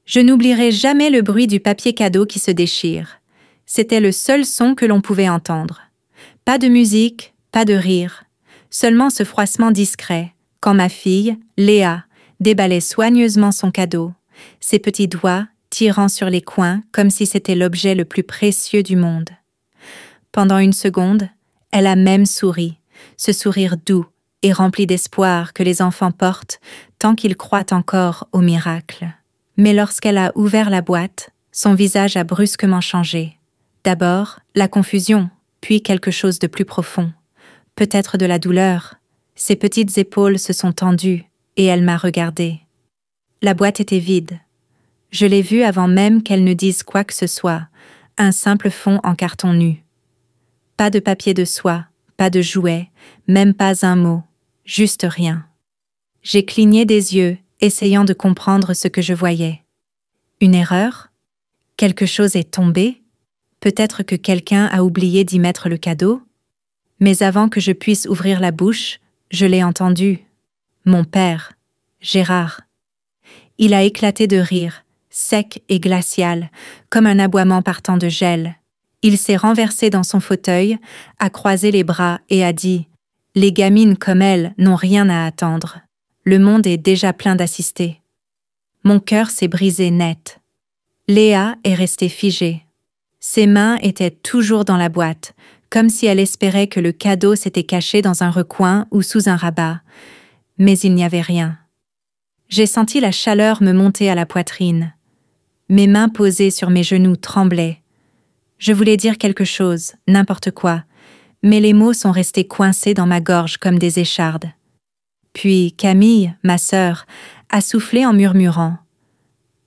Je n'oublierai jamais le bruit du papier cadeau qui se déchire. C'était le seul son que l'on pouvait entendre. Pas de musique, pas de rire. Seulement ce froissement discret, quand ma fille, Léa, déballait soigneusement son cadeau, ses petits doigts tirant sur les coins comme si c'était l'objet le plus précieux du monde. Pendant une seconde, elle a même souri, ce sourire doux et rempli d'espoir que les enfants portent tant qu'ils croient encore au miracle. Mais lorsqu'elle a ouvert la boîte, son visage a brusquement changé. D'abord, la confusion, puis quelque chose de plus profond. Peut-être de la douleur. Ses petites épaules se sont tendues et elle m'a regardée. La boîte était vide. Je l'ai vue avant même qu'elle ne dise quoi que ce soit, un simple fond en carton nu. Pas de papier de soie, pas de jouet, même pas un mot, juste rien. J'ai cligné des yeux, essayant de comprendre ce que je voyais. Une erreur? Quelque chose est tombé? Peut-être que quelqu'un a oublié d'y mettre le cadeau? Mais avant que je puisse ouvrir la bouche, je l'ai entendu. Mon père, Gérard. Il a éclaté de rire, sec et glacial, comme un aboiement partant de gel. Il s'est renversé dans son fauteuil, a croisé les bras et a dit « Les gamines comme elle n'ont rien à attendre. Le monde est déjà plein d'assistés. » Mon cœur s'est brisé net. Léa est restée figée. Ses mains étaient toujours dans la boîte, comme si elle espérait que le cadeau s'était caché dans un recoin ou sous un rabat. Mais il n'y avait rien. J'ai senti la chaleur me monter à la poitrine. Mes mains posées sur mes genoux tremblaient. Je voulais dire quelque chose, n'importe quoi, mais les mots sont restés coincés dans ma gorge comme des échardes. Puis Camille, ma sœur, a soufflé en murmurant.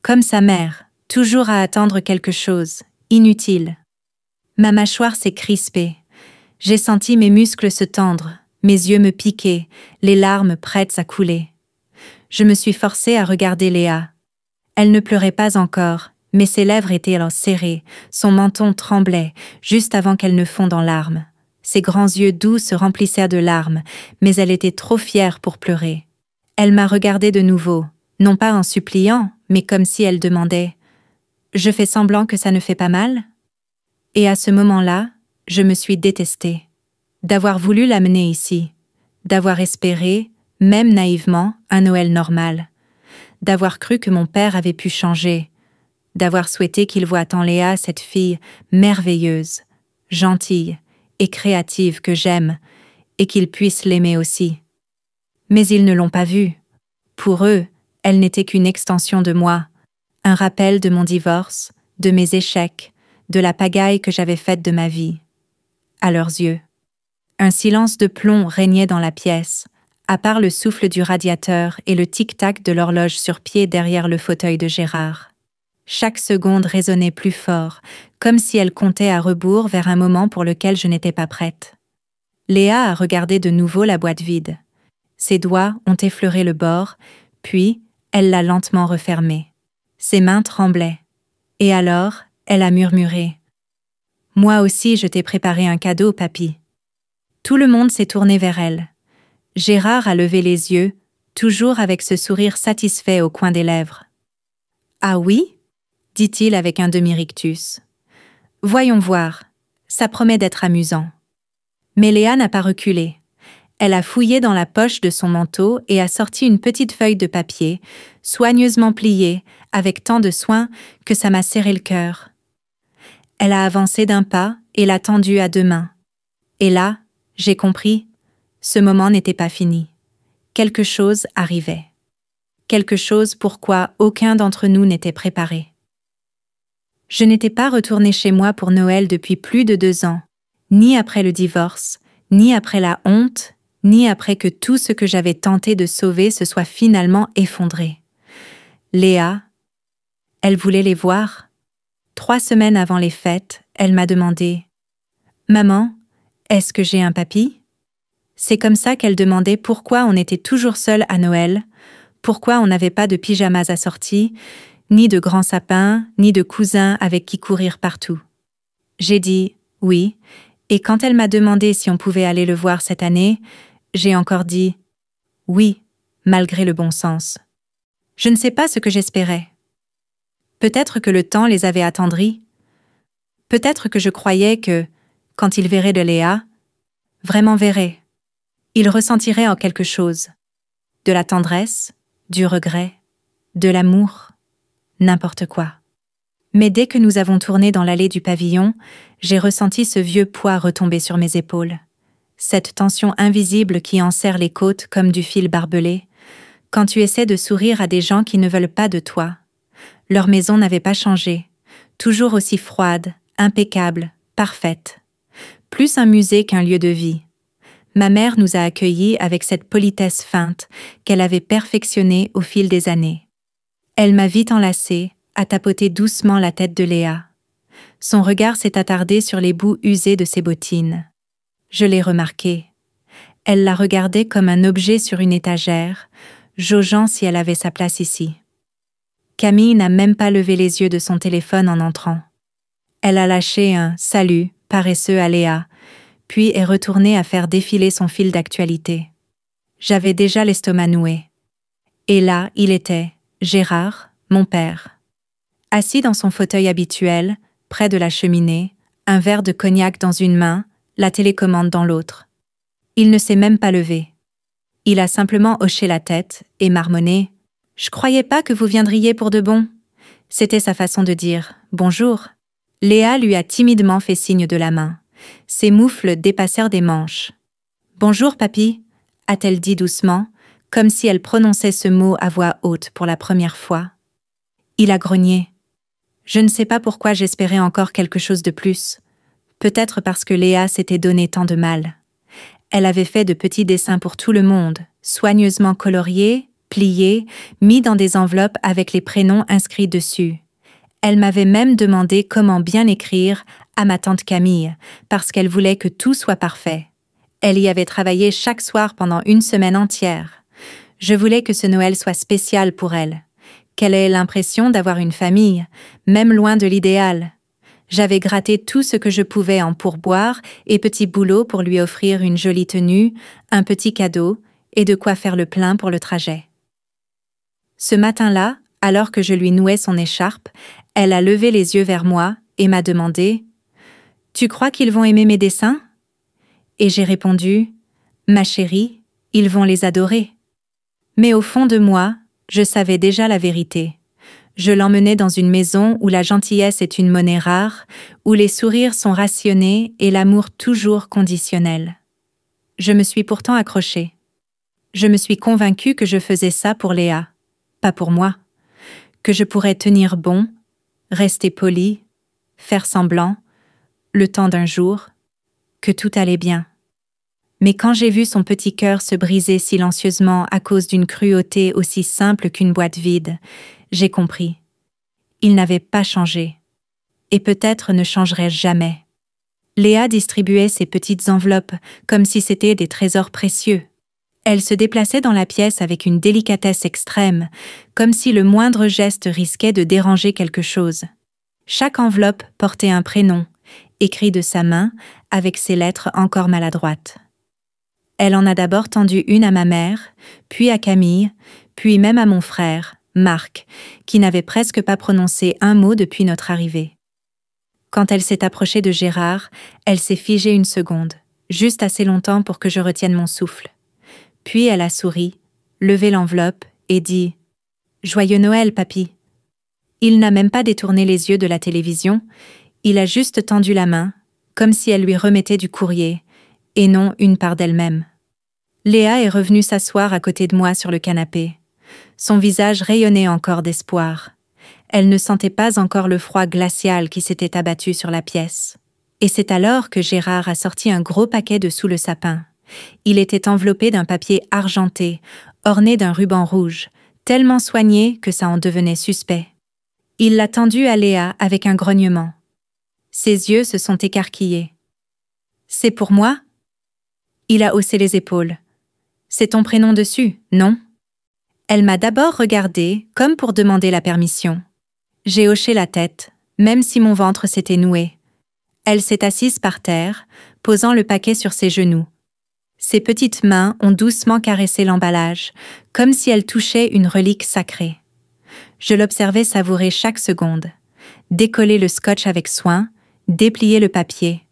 Comme sa mère, toujours à attendre quelque chose, inutile. Ma mâchoire s'est crispée. J'ai senti mes muscles se tendre, mes yeux me piquer, les larmes prêtes à couler. Je me suis forcée à regarder Léa. Elle ne pleurait pas encore, mais ses lèvres étaient alors serrées, son menton tremblait, juste avant qu'elle ne fonde en larmes. Ses grands yeux doux se remplissaient de larmes, mais elle était trop fière pour pleurer. Elle m'a regardée de nouveau, non pas en suppliant, mais comme si elle demandait « Je fais semblant que ça ne fait pas mal ?» Et à ce moment-là, je me suis détestée. D'avoir voulu l'amener ici, d'avoir espéré, même naïvement, un Noël normal, d'avoir cru que mon père avait pu changer, d'avoir souhaité qu'il voie en Léa cette fille merveilleuse, gentille et créative que j'aime, et qu'il puisse l'aimer aussi. Mais ils ne l'ont pas vue. Pour eux, elle n'était qu'une extension de moi, un rappel de mon divorce, de mes échecs, de la pagaille que j'avais faite de ma vie. À leurs yeux. Un silence de plomb régnait dans la pièce, à part le souffle du radiateur et le tic-tac de l'horloge sur pied derrière le fauteuil de Gérard. Chaque seconde résonnait plus fort, comme si elle comptait à rebours vers un moment pour lequel je n'étais pas prête. Léa a regardé de nouveau la boîte vide. Ses doigts ont effleuré le bord, puis elle l'a lentement refermée. Ses mains tremblaient. Et alors, elle a murmuré « Moi aussi, je t'ai préparé un cadeau, papy. » Tout le monde s'est tourné vers elle. Gérard a levé les yeux, toujours avec ce sourire satisfait au coin des lèvres. « Ah oui ?» dit-il avec un demi-rictus. « Voyons voir, ça promet d'être amusant. » Mais Léa n'a pas reculé. Elle a fouillé dans la poche de son manteau et a sorti une petite feuille de papier, soigneusement pliée, avec tant de soin que ça m'a serré le cœur. Elle a avancé d'un pas et l'a tendue à deux mains. Et là, j'ai compris, ce moment n'était pas fini. Quelque chose arrivait. Quelque chose pour quoi aucun d'entre nous n'était préparé. Je n'étais pas retournée chez moi pour Noël depuis plus de 2 ans, ni après le divorce, ni après la honte, ni après que tout ce que j'avais tenté de sauver se soit finalement effondré. Léa, elle voulait les voir. 3 semaines avant les fêtes, elle m'a demandé « Maman, est-ce que j'ai un papy ?» C'est comme ça qu'elle demandait pourquoi on était toujours seuls à Noël, pourquoi on n'avait pas de pyjamas assortis, ni de grands sapins, ni de cousins avec qui courir partout. J'ai dit « oui », et quand elle m'a demandé si on pouvait aller le voir cette année, j'ai encore dit « oui », malgré le bon sens. Je ne sais pas ce que j'espérais. Peut-être que le temps les avait attendris. Peut-être que je croyais que, quand il verrait de Léa, vraiment verrait, il ressentirait en quelque chose. De la tendresse, du regret, de l'amour, n'importe quoi. Mais dès que nous avons tourné dans l'allée du pavillon, j'ai ressenti ce vieux poids retomber sur mes épaules. Cette tension invisible qui enserre les côtes comme du fil barbelé, quand tu essaies de sourire à des gens qui ne veulent pas de toi. Leur maison n'avait pas changé, toujours aussi froide, impeccable, parfaite. Plus un musée qu'un lieu de vie. Ma mère nous a accueillis avec cette politesse feinte qu'elle avait perfectionnée au fil des années. Elle m'a vite enlacée, a tapoté doucement la tête de Léa. Son regard s'est attardé sur les bouts usés de ses bottines. Je l'ai remarqué. Elle la regardait comme un objet sur une étagère, jaugeant si elle avait sa place ici. Camille n'a même pas levé les yeux de son téléphone en entrant. Elle a lâché un « salut » paresseux à Léa, puis est retournée à faire défiler son fil d'actualité. J'avais déjà l'estomac noué. Et là, il était, Gérard, mon père. Assis dans son fauteuil habituel, près de la cheminée, un verre de cognac dans une main, la télécommande dans l'autre. Il ne s'est même pas levé. Il a simplement hoché la tête et marmonné « Je croyais pas que vous viendriez pour de bon ». C'était sa façon de dire « bonjour ». Léa lui a timidement fait signe de la main. Ses moufles dépassèrent des manches. « Bonjour, papy », a-t-elle dit doucement, comme si elle prononçait ce mot à voix haute pour la première fois. Il a grogné. Je ne sais pas pourquoi j'espérais encore quelque chose de plus. Peut-être parce que Léa s'était donné tant de mal. Elle avait fait de petits dessins pour tout le monde, soigneusement coloriés, pliés, mis dans des enveloppes avec les prénoms inscrits dessus. Elle m'avait même demandé comment bien écrire à ma tante Camille, parce qu'elle voulait que tout soit parfait. Elle y avait travaillé chaque soir pendant une semaine entière. Je voulais que ce Noël soit spécial pour elle, qu'elle ait l'impression d'avoir une famille, même loin de l'idéal. J'avais gratté tout ce que je pouvais en pourboire et petits boulots pour lui offrir une jolie tenue, un petit cadeau et de quoi faire le plein pour le trajet. Ce matin-là, alors que je lui nouais son écharpe, elle a levé les yeux vers moi et m'a demandé « Tu crois qu'ils vont aimer mes dessins ?» Et j'ai répondu « Ma chérie, ils vont les adorer. » Mais au fond de moi, je savais déjà la vérité. Je l'emmenais dans une maison où la gentillesse est une monnaie rare, où les sourires sont rationnés et l'amour toujours conditionnel. Je me suis pourtant accrochée. Je me suis convaincue que je faisais ça pour Léa, pas pour moi. Que je pourrais tenir bon, rester polie, faire semblant, le temps d'un jour, que tout allait bien. Mais quand j'ai vu son petit cœur se briser silencieusement à cause d'une cruauté aussi simple qu'une boîte vide, j'ai compris. Il n'avait pas changé. Et peut-être ne changerait jamais. Léa distribuait ses petites enveloppes comme si c'était des trésors précieux. Elle se déplaçait dans la pièce avec une délicatesse extrême, comme si le moindre geste risquait de déranger quelque chose. Chaque enveloppe portait un prénom, écrit de sa main, avec ses lettres encore maladroites. Elle en a d'abord tendu une à ma mère, puis à Camille, puis même à mon frère, Marc, qui n'avait presque pas prononcé un mot depuis notre arrivée. Quand elle s'est approchée de Gérard, elle s'est figée une seconde, juste assez longtemps pour que je retienne mon souffle. Puis elle a souri, levé l'enveloppe et dit « Joyeux Noël, papy !» Il n'a même pas détourné les yeux de la télévision, il a juste tendu la main, comme si elle lui remettait du courrier, et non une part d'elle-même. Léa est revenue s'asseoir à côté de moi sur le canapé. Son visage rayonnait encore d'espoir. Elle ne sentait pas encore le froid glacial qui s'était abattu sur la pièce. Et c'est alors que Gérard a sorti un gros paquet de sous le sapin. Il était enveloppé d'un papier argenté, orné d'un ruban rouge, tellement soigné que ça en devenait suspect. Il l'a tendu à Léa avec un grognement. Ses yeux se sont écarquillés. « C'est pour moi ?» Il a haussé les épaules. « C'est ton prénom dessus, non ?» Elle m'a d'abord regardé comme pour demander la permission. J'ai hoché la tête, même si mon ventre s'était noué. Elle s'est assise par terre, posant le paquet sur ses genoux. Ses petites mains ont doucement caressé l'emballage, comme si elle touchait une relique sacrée. Je l'observais savourer chaque seconde, décoller le scotch avec soin, déplier le papier.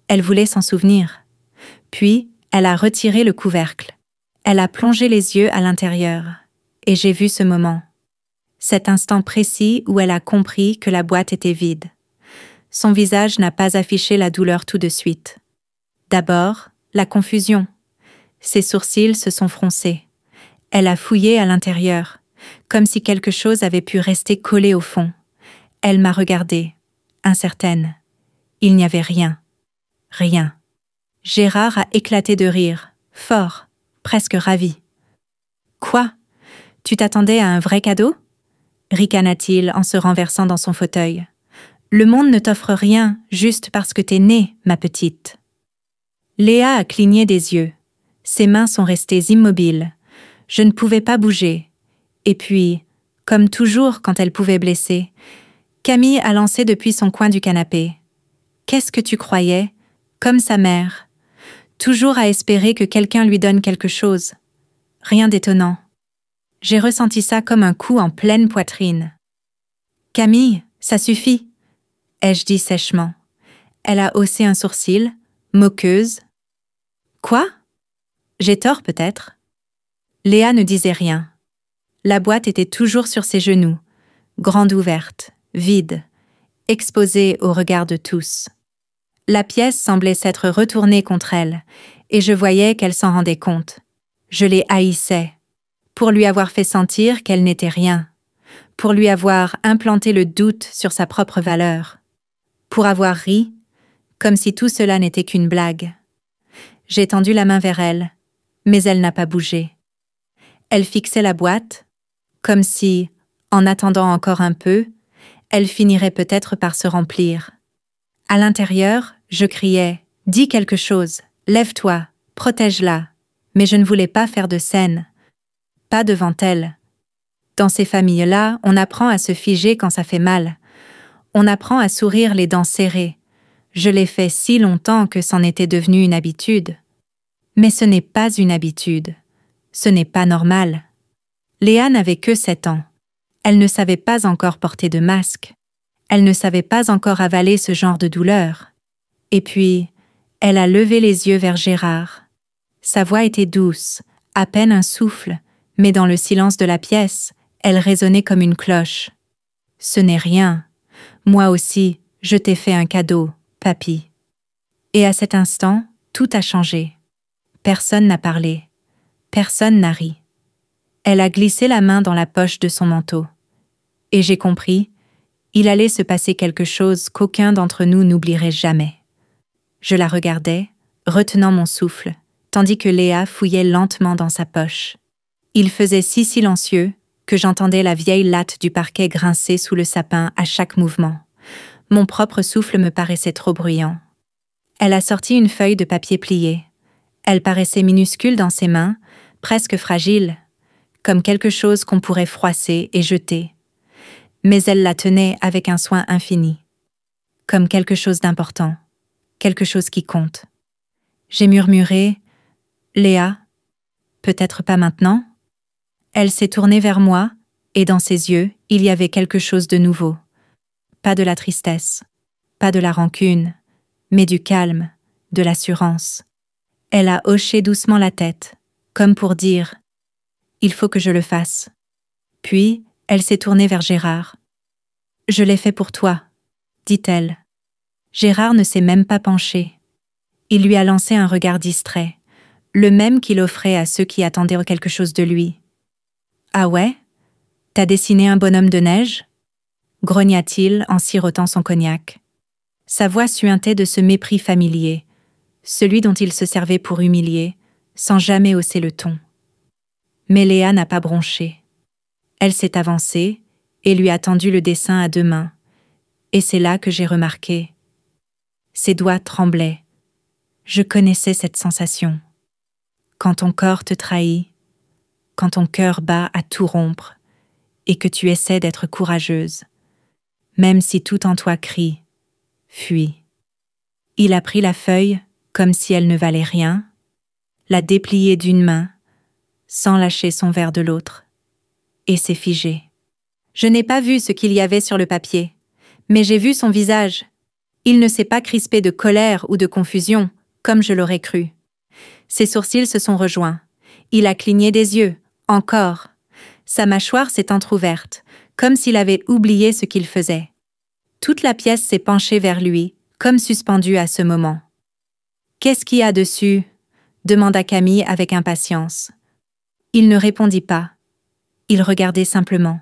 Elle voulait s'en souvenir. Puis, elle a retiré le couvercle. Elle a plongé les yeux à l'intérieur. Et j'ai vu ce moment. Cet instant précis où elle a compris que la boîte était vide. Son visage n'a pas affiché la douleur tout de suite. D'abord, la confusion. Ses sourcils se sont froncés. Elle a fouillé à l'intérieur, comme si quelque chose avait pu rester collé au fond. Elle m'a regardée, incertaine. Il n'y avait rien. Rien. Gérard a éclaté de rire, fort, presque ravi. « Quoi? Tu t'attendais à un vrai cadeau ?» ricana-t-il en se renversant dans son fauteuil. « Le monde ne t'offre rien juste parce que t'es née, ma petite. » Léa a cligné des yeux. Ses mains sont restées immobiles. Je ne pouvais pas bouger. Et puis, comme toujours quand elle pouvait blesser, Camille a lancé depuis son coin du canapé. « Qu'est-ce que tu croyais? Comme sa mère. Toujours à espérer que quelqu'un lui donne quelque chose. Rien d'étonnant. » J'ai ressenti ça comme un coup en pleine poitrine. « Camille, ça suffit, » ai-je dit sèchement. Elle a haussé un sourcil, moqueuse. « Quoi? J'ai tort peut-être ?» Léa ne disait rien. La boîte était toujours sur ses genoux, grande ouverte, vide, exposée au regard de tous. La pièce semblait s'être retournée contre elle, et je voyais qu'elle s'en rendait compte. Je les haïssais, pour lui avoir fait sentir qu'elle n'était rien, pour lui avoir implanté le doute sur sa propre valeur, pour avoir ri, comme si tout cela n'était qu'une blague. J'ai tendu la main vers elle, mais elle n'a pas bougé. Elle fixait la boîte, comme si, en attendant encore un peu, elle finirait peut-être par se remplir. À l'intérieur, je criais « Dis quelque chose, lève-toi, protège-la », mais je ne voulais pas faire de scène. Pas devant elle. Dans ces familles-là, on apprend à se figer quand ça fait mal. On apprend à sourire les dents serrées. Je l'ai fait si longtemps que c'en était devenu une habitude. Mais ce n'est pas une habitude. Ce n'est pas normal. Léa n'avait que 7 ans. Elle ne savait pas encore porter de masque. Elle ne savait pas encore avaler ce genre de douleur. Et puis, elle a levé les yeux vers Gérard. Sa voix était douce, à peine un souffle, mais dans le silence de la pièce, elle résonnait comme une cloche. « Ce n'est rien. Moi aussi, je t'ai fait un cadeau, papy. » Et à cet instant, tout a changé. Personne n'a parlé. Personne n'a ri. Elle a glissé la main dans la poche de son manteau. Et j'ai compris, il allait se passer quelque chose qu'aucun d'entre nous n'oublierait jamais. Je la regardais, retenant mon souffle, tandis que Léa fouillait lentement dans sa poche. Il faisait si silencieux que j'entendais la vieille latte du parquet grincer sous le sapin à chaque mouvement. Mon propre souffle me paraissait trop bruyant. Elle a sorti une feuille de papier pliée. Elle paraissait minuscule dans ses mains, presque fragile, comme quelque chose qu'on pourrait froisser et jeter. Mais elle la tenait avec un soin infini, comme quelque chose d'important, quelque chose qui compte. J'ai murmuré « Léa, peut-être pas maintenant ?» Elle s'est tournée vers moi, et dans ses yeux, il y avait quelque chose de nouveau. Pas de la tristesse, pas de la rancune, mais du calme, de l'assurance. Elle a hoché doucement la tête, comme pour dire « Il faut que je le fasse ». Puis, elle s'est tournée vers Gérard. « Je l'ai fait pour toi », dit-elle. Gérard ne s'est même pas penché. Il lui a lancé un regard distrait, le même qu'il offrait à ceux qui attendaient quelque chose de lui. « Ah ouais? T'as dessiné un bonhomme de neige ?» grogna-t-il en sirotant son cognac. Sa voix suintait de ce mépris familier, celui dont il se servait pour humilier, sans jamais hausser le ton. Mais Léa n'a pas bronché. Elle s'est avancée et lui a tendu le dessin à 2 mains. Et c'est là que j'ai remarqué. Ses doigts tremblaient. Je connaissais cette sensation. Quand ton corps te trahit, quand ton cœur bat à tout rompre, et que tu essaies d'être courageuse, même si tout en toi crie « Fuis ». Il a pris la feuille comme si elle ne valait rien, l'a dépliée d'une main, sans lâcher son verre de l'autre, et s'est figé. Je n'ai pas vu ce qu'il y avait sur le papier, mais j'ai vu son visage. Il ne s'est pas crispé de colère ou de confusion, comme je l'aurais cru. Ses sourcils se sont rejoints. Il a cligné des yeux, encore. Sa mâchoire s'est entr'ouverte, comme s'il avait oublié ce qu'il faisait. Toute la pièce s'est penchée vers lui, comme suspendue à ce moment. « Qu'est-ce qu'il y a dessus ?» demanda Camille avec impatience. Il ne répondit pas. Il regardait simplement.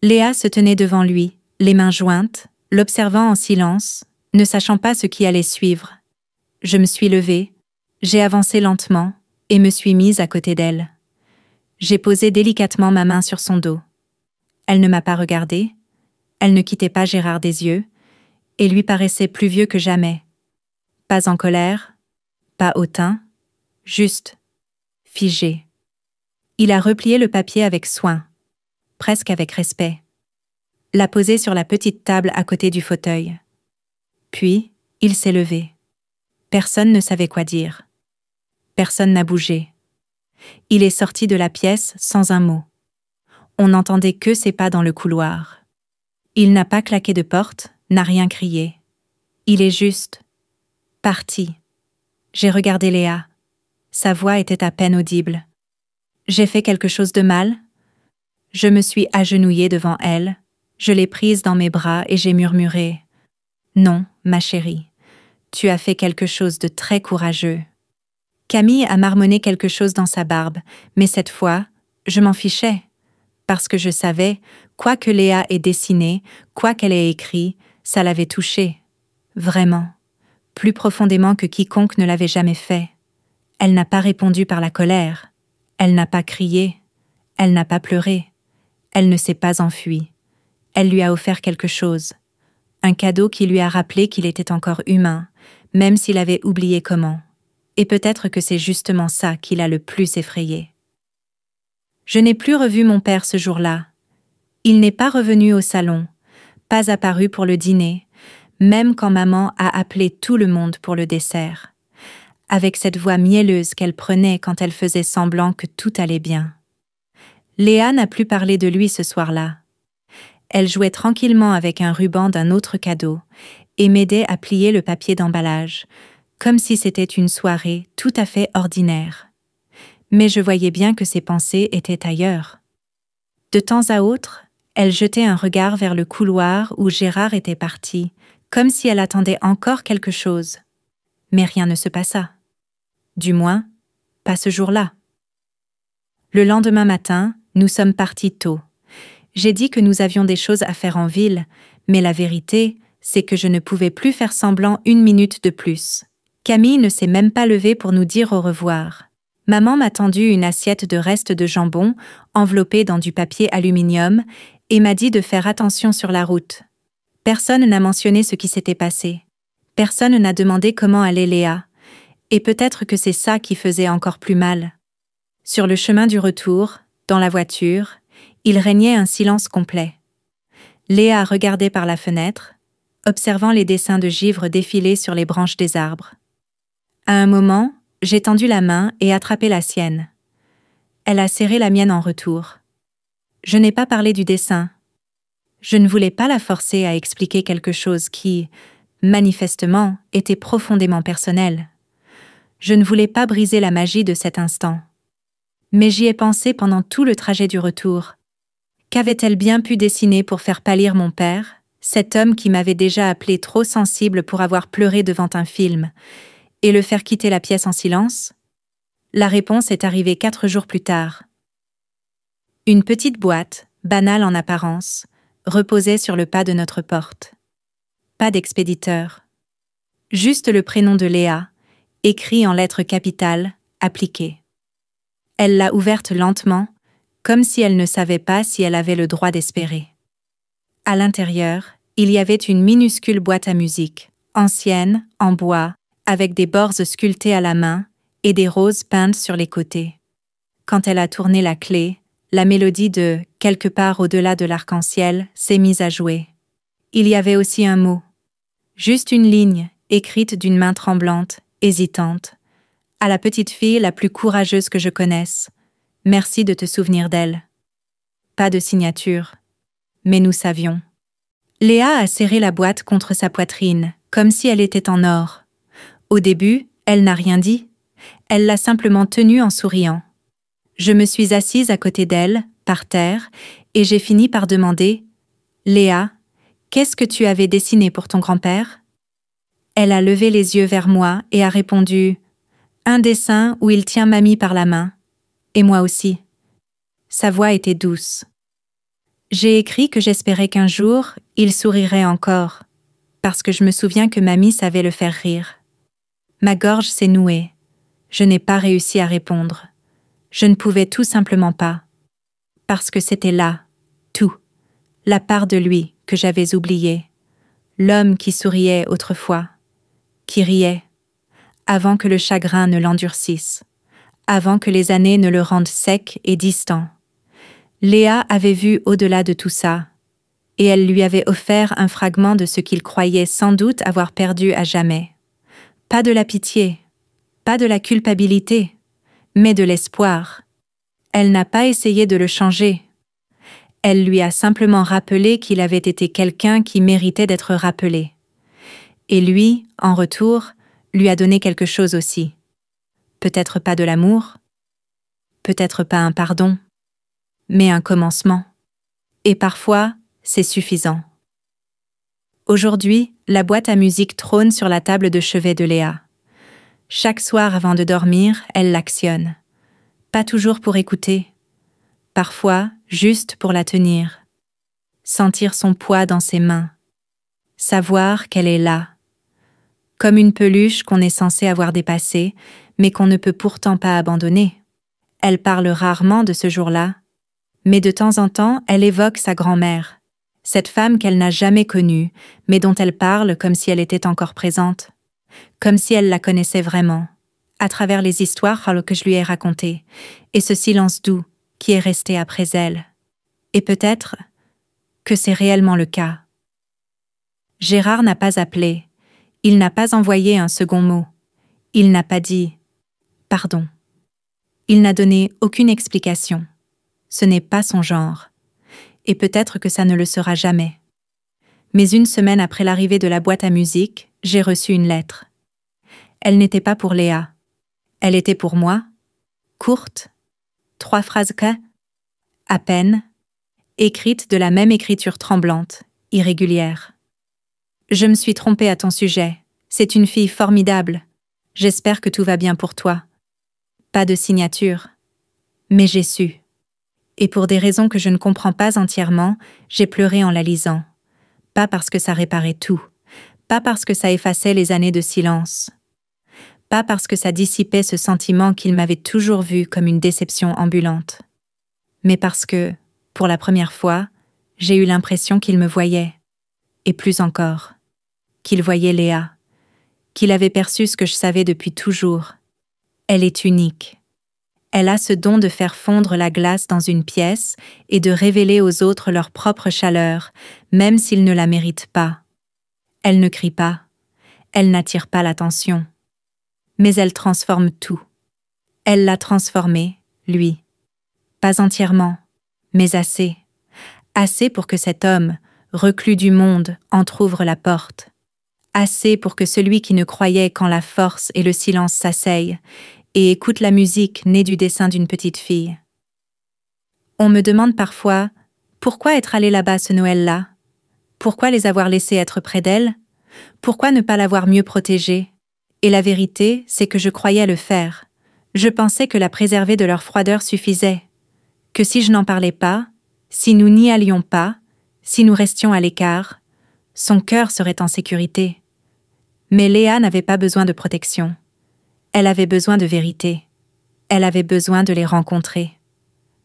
Léa se tenait devant lui, les mains jointes, l'observant en silence, ne sachant pas ce qui allait suivre. Je me suis levée, j'ai avancé lentement et me suis mise à côté d'elle. J'ai posé délicatement ma main sur son dos. Elle ne m'a pas regardée, elle ne quittait pas Gérard des yeux, et lui paraissait plus vieux que jamais. Pas en colère, pas hautain, juste, figé. Il a replié le papier avec soin, presque avec respect. L'a posé sur la petite table à côté du fauteuil. Puis, il s'est levé. Personne ne savait quoi dire. Personne n'a bougé. Il est sorti de la pièce sans un mot. On n'entendait que ses pas dans le couloir. Il n'a pas claqué de porte, n'a rien crié. Il est juste parti. J'ai regardé Léa. Sa voix était à peine audible. J'ai fait quelque chose de mal? Je me suis agenouillée devant elle, je l'ai prise dans mes bras et j'ai murmuré « Non, ma chérie, tu as fait quelque chose de très courageux. » Camille a marmonné quelque chose dans sa barbe, mais cette fois, je m'en fichais, parce que je savais, quoi que Léa ait dessiné, quoi qu'elle ait écrit, ça l'avait touchée. Vraiment, plus profondément que quiconque ne l'avait jamais fait. Elle n'a pas répondu par la colère, elle n'a pas crié, elle n'a pas pleuré, elle ne s'est pas enfuie. Elle lui a offert quelque chose, un cadeau qui lui a rappelé qu'il était encore humain, même s'il avait oublié comment. Et peut-être que c'est justement ça qui l'a le plus effrayé. Je n'ai plus revu mon père ce jour-là. Il n'est pas revenu au salon, pas apparu pour le dîner, même quand maman a appelé tout le monde pour le dessert, avec cette voix mielleuse qu'elle prenait quand elle faisait semblant que tout allait bien. Léa n'a plus parlé de lui ce soir-là. Elle jouait tranquillement avec un ruban d'un autre cadeau et m'aidait à plier le papier d'emballage, comme si c'était une soirée tout à fait ordinaire. Mais je voyais bien que ses pensées étaient ailleurs. De temps à autre, elle jetait un regard vers le couloir où Gérard était parti, comme si elle attendait encore quelque chose. Mais rien ne se passa. Du moins, pas ce jour-là. Le lendemain matin, nous sommes partis tôt. J'ai dit que nous avions des choses à faire en ville, mais la vérité, c'est que je ne pouvais plus faire semblant une minute de plus. Camille ne s'est même pas levée pour nous dire au revoir. Maman m'a tendu une assiette de restes de jambon, enveloppée dans du papier aluminium, et m'a dit de faire attention sur la route. Personne n'a mentionné ce qui s'était passé. Personne n'a demandé comment allait Léa. Et peut-être que c'est ça qui faisait encore plus mal. Sur le chemin du retour, dans la voiture, il régnait un silence complet. Léa regardait par la fenêtre, observant les dessins de givre défiler sur les branches des arbres. À un moment, j'ai tendu la main et attrapé la sienne. Elle a serré la mienne en retour. Je n'ai pas parlé du dessin. Je ne voulais pas la forcer à expliquer quelque chose qui, manifestement, était profondément personnel. Je ne voulais pas briser la magie de cet instant. Mais j'y ai pensé pendant tout le trajet du retour. Qu'avait-elle bien pu dessiner pour faire pâlir mon père, cet homme qui m'avait déjà appelé trop sensible pour avoir pleuré devant un film, et le faire quitter la pièce en silence? La réponse est arrivée 4 jours plus tard. Une petite boîte, banale en apparence, reposait sur le pas de notre porte. Pas d'expéditeur. Juste le prénom de Léa, écrit en lettres capitales, appliquées. Elle l'a ouverte lentement, comme si elle ne savait pas si elle avait le droit d'espérer. À l'intérieur, il y avait une minuscule boîte à musique, ancienne, en bois, avec des bords sculptés à la main et des roses peintes sur les côtés. Quand elle a tourné la clé, la mélodie de « Quelque part au-delà de l'arc-en-ciel » s'est mise à jouer. Il y avait aussi un mot, juste une ligne, écrite d'une main tremblante, hésitante. À la petite fille la plus courageuse que je connaisse. Merci de te souvenir d'elle. Pas de signature. mais nous savions. Léa a serré la boîte contre sa poitrine, comme si elle était en or. Au début, elle n'a rien dit. Elle l'a simplement tenue en souriant. Je me suis assise à côté d'elle, par terre, et j'ai fini par demander « Léa, qu'est-ce que tu avais dessiné pour ton grand-père » Elle a levé les yeux vers moi et a répondu « Un dessin où il tient mamie par la main. Et moi aussi. » Sa voix était douce. J'ai écrit que j'espérais qu'un jour, il sourirait encore, parce que je me souviens que mamie savait le faire rire. Ma gorge s'est nouée. Je n'ai pas réussi à répondre. Je ne pouvais tout simplement pas. Parce que c'était là, tout. La part de lui que j'avais oubliée. L'homme qui souriait autrefois. Qui riait. Avant que le chagrin ne l'endurcisse. Avant que les années ne le rendent sec et distant. Léa avait vu au-delà de tout ça. Et elle lui avait offert un fragment de ce qu'il croyait sans doute avoir perdu à jamais. Pas de la pitié, pas de la culpabilité, mais de l'espoir. Elle n'a pas essayé de le changer. Elle lui a simplement rappelé qu'il avait été quelqu'un qui méritait d'être rappelé. Et lui, en retour, lui a donné quelque chose aussi. Peut-être pas de l'amour, peut-être pas un pardon, mais un commencement. Et parfois, c'est suffisant. Aujourd'hui, la boîte à musique trône sur la table de chevet de Léa. Chaque soir avant de dormir, elle l'actionne. Pas toujours pour écouter. Parfois, juste pour la tenir. Sentir son poids dans ses mains. Savoir qu'elle est là. Comme une peluche qu'on est censé avoir dépassée, mais qu'on ne peut pourtant pas abandonner. Elle parle rarement de ce jour-là, mais de temps en temps, elle évoque sa grand-mère. Cette femme qu'elle n'a jamais connue, mais dont elle parle comme si elle était encore présente. Comme si elle la connaissait vraiment, à travers les histoires que je lui ai racontées, et ce silence doux qui est resté après elle. Et peut-être que c'est réellement le cas. Gérard n'a pas appelé, il n'a pas envoyé un second mot, il n'a pas dit « pardon ». Il n'a donné aucune explication. Ce n'est pas son genre. Et peut-être que ça ne le sera jamais. Mais une semaine après l'arrivée de la boîte à musique, j'ai reçu une lettre. Elle n'était pas pour Léa. Elle était pour moi. Courte. 3 phrases à peine. Écrites de la même écriture tremblante, irrégulière. Je me suis trompée à ton sujet. C'est une fille formidable. J'espère que tout va bien pour toi. Pas de signature. Mais j'ai su. Et pour des raisons que je ne comprends pas entièrement, j'ai pleuré en la lisant. Pas parce que ça réparait tout. Pas parce que ça effaçait les années de silence. Pas parce que ça dissipait ce sentiment qu'il m'avait toujours vu comme une déception ambulante. Mais parce que, pour la première fois, j'ai eu l'impression qu'il me voyait. Et plus encore. Qu'il voyait Léa. Qu'il avait perçu ce que je savais depuis toujours. Elle est unique. Elle a ce don de faire fondre la glace dans une pièce et de révéler aux autres leur propre chaleur, même s'ils ne la méritent pas. Elle ne crie pas. Elle n'attire pas l'attention. Mais elle transforme tout. Elle l'a transformé, lui. Pas entièrement, mais assez. Assez pour que cet homme, reclus du monde, entr'ouvre la porte. Assez pour que celui qui ne croyait qu'en la force et le silence s'asseye et écoute la musique née du dessin d'une petite fille. On me demande parfois « Pourquoi être allé là-bas ce Noël-là ? Pourquoi les avoir laissés être près d'elle ? Pourquoi ne pas l'avoir mieux protégée ? » Et la vérité, c'est que je croyais le faire. Je pensais que la préserver de leur froideur suffisait. Que si je n'en parlais pas, si nous n'y allions pas, si nous restions à l'écart, son cœur serait en sécurité. Mais Léa n'avait pas besoin de protection. Elle avait besoin de vérité. Elle avait besoin de les rencontrer.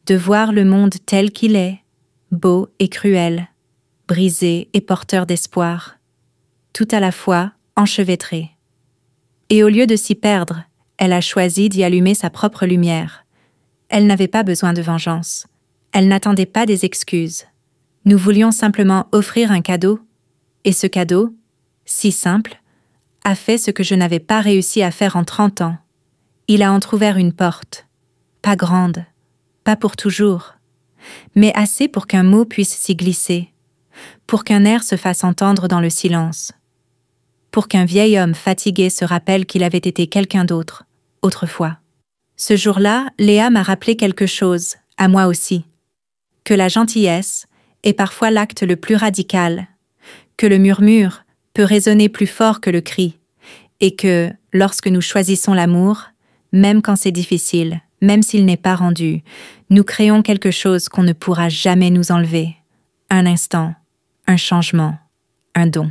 De voir le monde tel qu'il est, beau et cruel, brisé et porteur d'espoir. Tout à la fois enchevêtré. Et au lieu de s'y perdre, elle a choisi d'y allumer sa propre lumière. Elle n'avait pas besoin de vengeance. Elle n'attendait pas des excuses. Nous voulions simplement offrir un cadeau. Et ce cadeau, si simple, a fait ce que je n'avais pas réussi à faire en 30 ans. Il a entrouvert une porte. Pas grande, pas pour toujours, mais assez pour qu'un mot puisse s'y glisser, pour qu'un air se fasse entendre dans le silence, pour qu'un vieil homme fatigué se rappelle qu'il avait été quelqu'un d'autre, autrefois. Ce jour-là, Léa m'a rappelé quelque chose, à moi aussi, que la gentillesse est parfois l'acte le plus radical, que le murmure peut résonner plus fort que le cri, et que, lorsque nous choisissons l'amour, même quand c'est difficile, même s'il n'est pas rendu, nous créons quelque chose qu'on ne pourra jamais nous enlever. Un instant, un changement, un don.